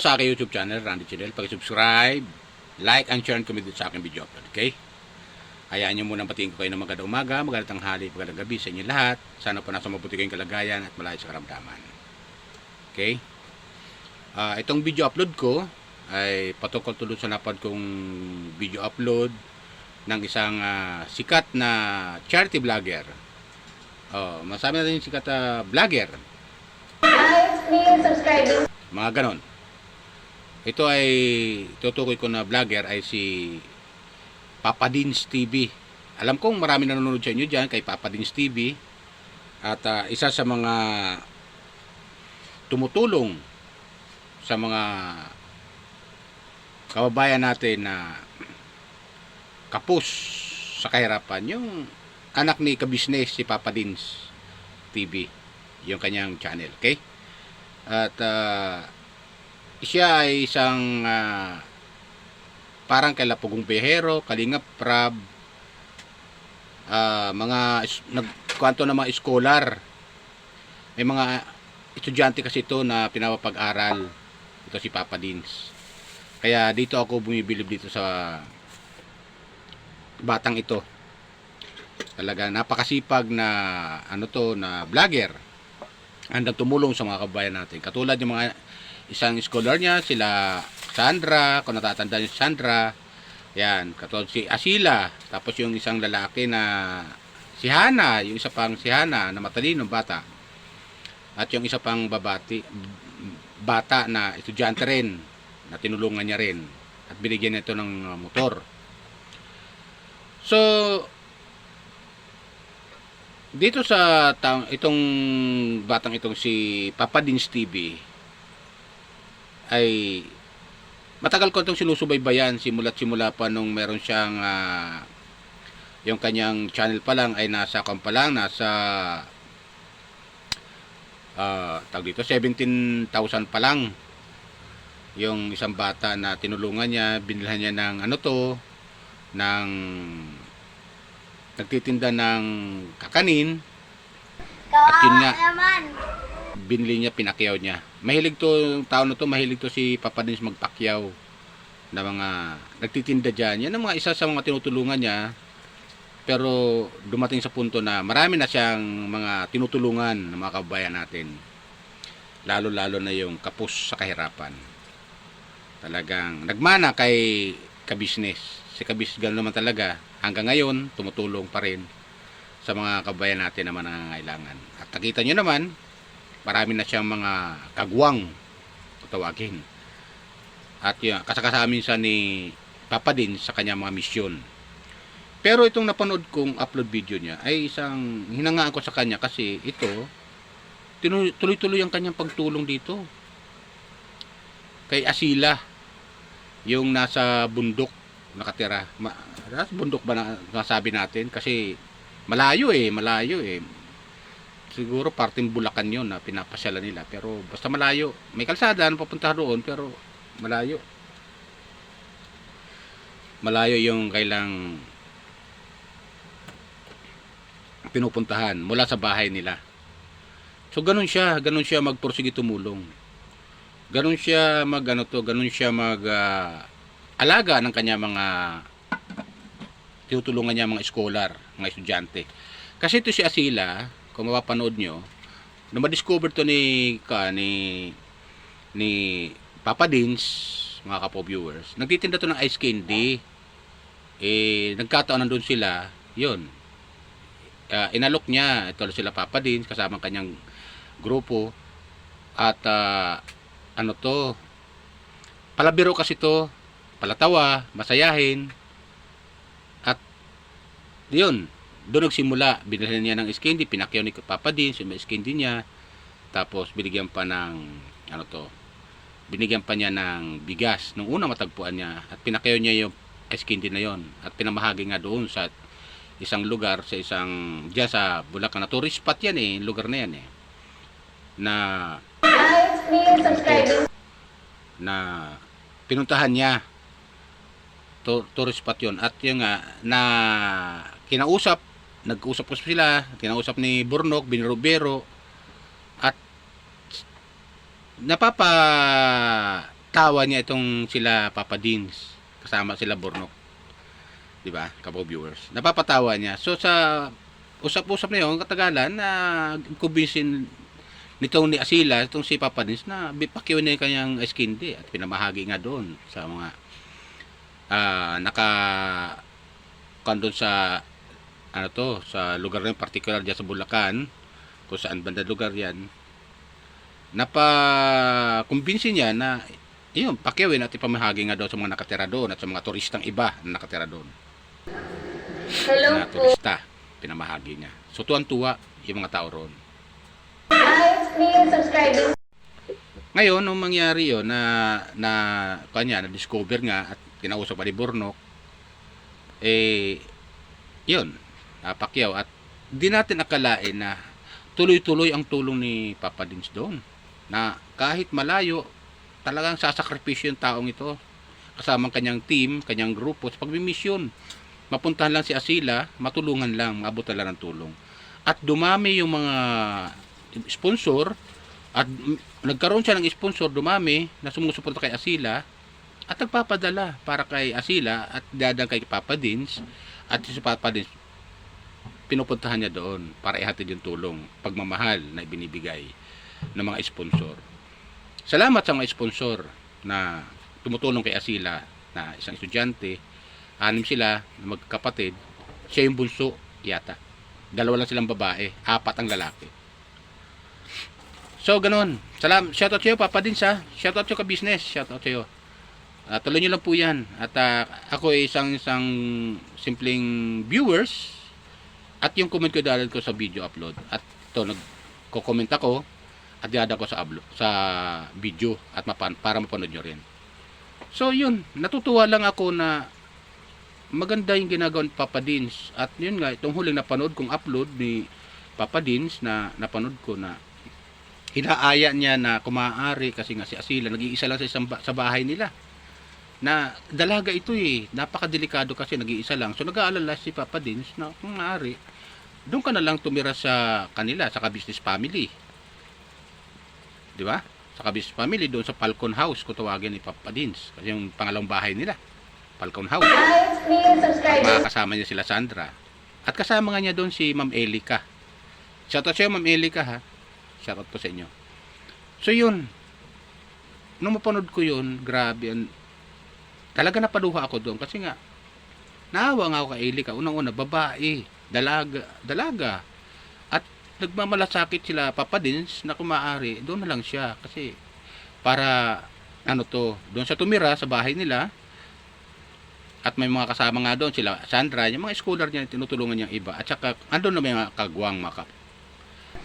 sa aking YouTube channel, Randy Channel. Pag-subscribe, like, and share and comment sa aking video upload. Okay? Hayaan nyo munang batiin ko kayo ng magandang umaga, magandang tanghali, magandang gabi sa inyo lahat. Sana po nasa mabuti kayong kalagayan at malayo sa karamdaman. Okay? Itong video upload ko ay patungkol tulad sa napad kong video upload ng isang sikat na charity vlogger. Masabi natin yung sikat na vlogger. Mga ganon. Ito ay tutukoy ko na vlogger ay si Papa Dins TV. Alam kong marami nanonood sa inyo dyan kay Papa Dins TV. At isa sa mga tumutulong sa mga kababayan natin na kapos sa kahirapan. Yung anak ni kabisnes si Papa Dins TV. Yung kanyang channel. Okay? At siya ay isang parang kay Lapugong Behero, Kalingap Prab, mga nagkwanto na mga scholar. May mga estudyante kasi ito na pinapapag-aral. Ito si Papa Dins. Kaya dito ako bumibilib dito sa batang ito. Talaga napakasipag na na vlogger. Handang tumulong sa mga kabayan natin. Katulad yung mga isang scholar niya, sila Sandra, kung natatanda niyo si Sandra, yan, katulad si Asila, tapos yung isang lalaki na si Hana, yung isa pang si Hana na matalinong bata, at yung isa pang bata na estudyante rin, na tinulungan niya rin, at binigyan niya ito ng motor. So, dito sa itong batang itong si Papa Dins TV ay matagal ko itong sinusubaybayan simula pa nung meron siyang yung kanyang channel pa lang ay nasa tawag dito 17,000 pa lang yung isang bata na tinulungan niya, binilhan niya ng nagtitinda ng kakanin at yun nga binili niya, pinakyaw niya. Mahilig to, tao na to, mahilig to si Papa Dins magpakyaw na mga nagtitinda dyan. Yan ang mga isa sa mga tinutulungan niya, pero dumating sa punto na marami na siyang mga tinutulungan ng mga kababayan natin, lalo na yung kapos sa kahirapan. Talagang nagmana kay kabisnes. Si kabis gano'n naman talaga, hanggang ngayon tumutulong pa rin sa mga kabayan natin na nangangailangan. At nakita nyo naman, marami na siyang mga kagwang tawagin. At yun, kasakasama minsan ni Papa Dins sa kanyang mga misyon. Pero itong napanood kong upload video niya ay isang hinangaan ko sa kanya kasi ito tuloy-tuloy ang kanyang pagtulong dito kay Asila, yung nasa bundok nakatira. Nasa bundok ba na nasabi natin? Kasi malayo eh. Siguro parting Bulacan yun na pinapasyalan nila. Pero basta malayo. May kalsada na papunta doon pero malayo. Malayo yung kailang pinupuntahan mula sa bahay nila. So ganun siya magpursige tumulong. Ganun siya alaga ng kanya mga tinutulungan niya mga scholar, mga estudyante. Kasi ito si Asila, kung mapapanood nyo, na ma-discover to ni Papa Dins, mga kapo-viewers, nagtitinda to ng ice candy. Nagkataon nandun sila, yun. Inalok niya, ito sila Papa Dins, kasama kanyang grupo. At palabiro kasi to, palatawa, masayahin. At yun, doon nagsimula. Binilhan niya ng candy, pinakyaw ni Papa Dins yung candy niya. Tapos binigyan pa ng binigyan pa niya ng bigas nung una matagpuan niya, at pinakyaw niya yung candy na yon at pinamahagi nga doon sa isang lugar, sa isang diyan sa Bulacan na tourist spot yan lugar na yan na pinuntahan niya. Tourist spot yun. At yung na nag-usap ko sila, kinausap ni Burnok, Binirobero, at napatawa niya itong sila Papa Dins, kasama sila Bornok. 'Di ba, kapo viewers? Napapatawa niya. So sa usap-usap na 'yon, katagalan na kumbinsin nitong ni Asila, itong si Papa Dins na bipakyaw na yung kanyang eskinde at pinamahagi nga doon sa mga kandun sa ano to, sa lugar na particular diyan sa Bulacan, kung saan banda lugar yan, kumbinsin niya na yun, pakyawin at ipamahagi nga daw sa mga nakatira doon at sa mga turistang iba na nakatira doon. Hello Na turista, pinamahagi niya. So tuwan-tuwa yung mga tao roon. subscribing. Ngayon, nung mangyari yun, na-discover nga at kinausap pa ni Bornok, yun, napakyaw. At di natin akalain na tuloy-tuloy ang tulong ni Papa Dins doon. Na kahit malayo, talagang sasakripisyo yung taong ito. Kasamang kanyang team, kanyang grupo, sa pagmimisyon. Mapuntahan lang si Asila, matulungan lang, maabutan lang ng tulong. At dumami yung mga sponsor, at nagkaroon siya ng sponsor, dumami, na sumusuporta kay Asila, at nagpapadala para kay Asila, at dadang kay Papa Dins, at si Papa Dins, pinupuntahan niya doon, para ihatid yung tulong, pagmamahal na ibinibigay ng mga sponsor. Salamat sa mga sponsor na tumutulong kay Asila, na isang estudyante, 6 sila, magkapatid, siya yung bunso, yata. 2 lang silang babae, 4 ang lalaki. So, ganun. Shoutout sa iyo, Papa Dins, ha. Shoutout sa iyo ka business. Shoutout sa iyo. Tuloy nyo lang po yan. At ako ay isang simpleng viewers. At yung comment ko dahil ko sa video upload. At ito, nagko-comment ako. At dada ko sa video. At para mapanood nyo rin. So, yun. Natutuwa lang ako na maganda yung ginagawa ni Papa Dins. At yun nga, itong huling napanood kong upload ni Papa Dins na napanood ko na hinaaya niya na kumaari kasi nga si Asila nag-iisa lang sa bahay nila. Na dalaga ito napakadelikado kasi nag-iisa lang. So nag-aalala si Papa Dins na kung maaari, doon ka na lang tumira sa kanila, sa ka-business family. 'Di ba? Sa ka-business family doon sa Falcon House, kung tawagin ni Papa Dins, kasi yung pangalawang bahay nila, Falcon House. Makakasama niya sila Sandra. At kasama nga niya doon si Ma'am Elika. Shoutout sa iyo, Ma'am Elika, ha. Shoutout po sa inyo. So yun, nung mapanood ko yun, grabe, talaga napaluha ako doon kasi nga naawa nga ako kay Elika. Unang-una, babae, dalaga, at nagmamalasakit sila Papa Dins na kumaari, doon na lang siya kasi para doon sa tumira sa bahay nila. At may mga kasama nga doon sila Sandra, yung mga scholar niya, tinutulungan niyang iba, at saka andun na may mga kagwang, mga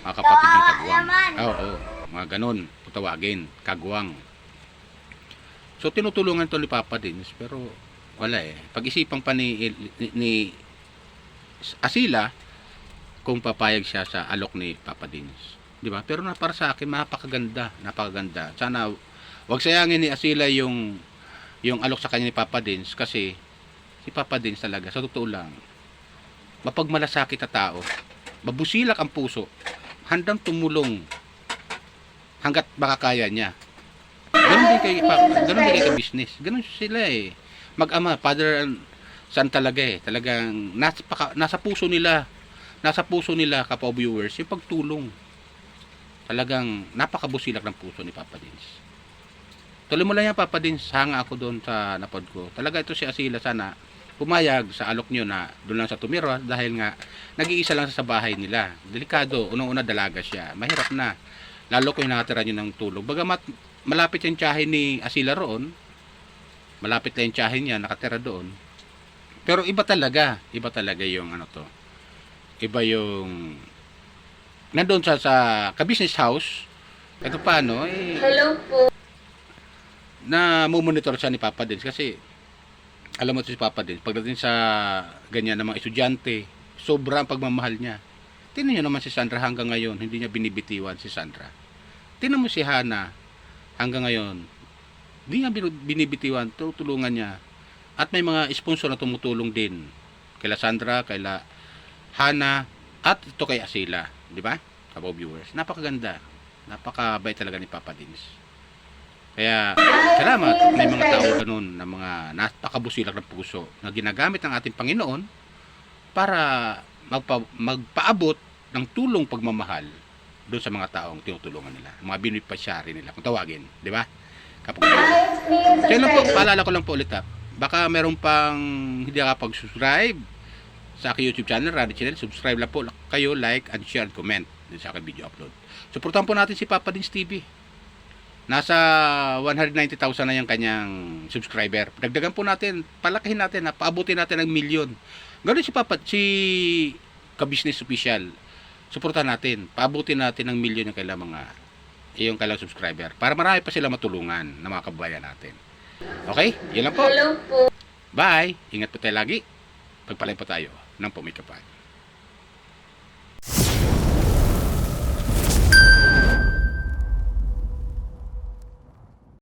kapatid ng kagwang. Oo, mga ganun, tawagin, kagwang. So, tinutulungan to ni Papa Dins, pero wala Pag-isipan pa ni Asila kung papayag siya sa alok ni Papa Dins. Di ba? Pero para sa akin, napakaganda. Sana, wag sayangin ni Asila yung alok sa kanya ni Papa Dins kasi si Papa Dins talaga, sa totoo lang, mapagmalasakit na tao, mabusilak ang puso, handang tumulong hanggat makakaya niya. Ganun din kay business. Ganun sila mag-ama, father and son talaga talagang nasa puso nila kapwa viewers yung pagtulong. Talagang napakabusilak ng puso ni Papa Dins. Tuloy mo lang yan, Papa Dins, hanga ako doon sa napod ko. Talaga ito si Asila, sana pumayag sa alok nyo na doon lang sa tumira dahil nga nag-iisa lang sa bahay nila. Delikado, unang-una dalaga siya, mahirap na, lalo kung nakatira nyo ng tulog. Bagamat malapit yung tiyahin ni Asila roon, malapit lang yung tiyahin niya nakatira doon, pero iba talaga yung iba yung nandoon sa ka-business house. Ito paano Hello po. na monitor siya ni Papa Dins kasi alam mo si Papa Dins, pagdating sa ganyan ng mga estudyante, sobrang pagmamahal niya. Tingnan niyo naman si Sandra hanggang ngayon, hindi niya binibitiwan si Sandra. Tingnan mo si Hana hanggang ngayon, hindi niya binibitiwan, tutulungan niya. At may mga sponsor na tumutulong din kaila Sandra, kaila Hana, at ito kay Asila, di ba? Kabaw viewers, napakaganda, napakabait talaga ni Papa Dins. Kaya salamat at may mga tao ganun na mga napakabusilak ng puso na ginagamit ng ating Panginoon para magpaabot ng tulong pagmamahal doon sa mga taong tinutulungan nila, mga beneficiary nila, kung tawagin, di ba? Kapag kaya lang po, paalala ko lang po ulit baka meron pang hindi nakapag-subscribe sa aking YouTube channel, Randy Channel, subscribe lang po kayo, like and share and comment din sa aking video upload. Supportan po natin si Papa Dins TV. Nasa 190,000 na yung kanyang subscriber. Dagdagan po natin, palakihin natin, paabutin natin ng milyon. Ganun si ka-business official. Suportahan natin, paabutin natin ng milyon yung kailang subscriber para marami pa sila matulungan ng mga kababayan natin. Okay? Yan lang po. Hello po. Bye! Ingat po tayo lagi. Pagpalay po tayo ng Pumikapal.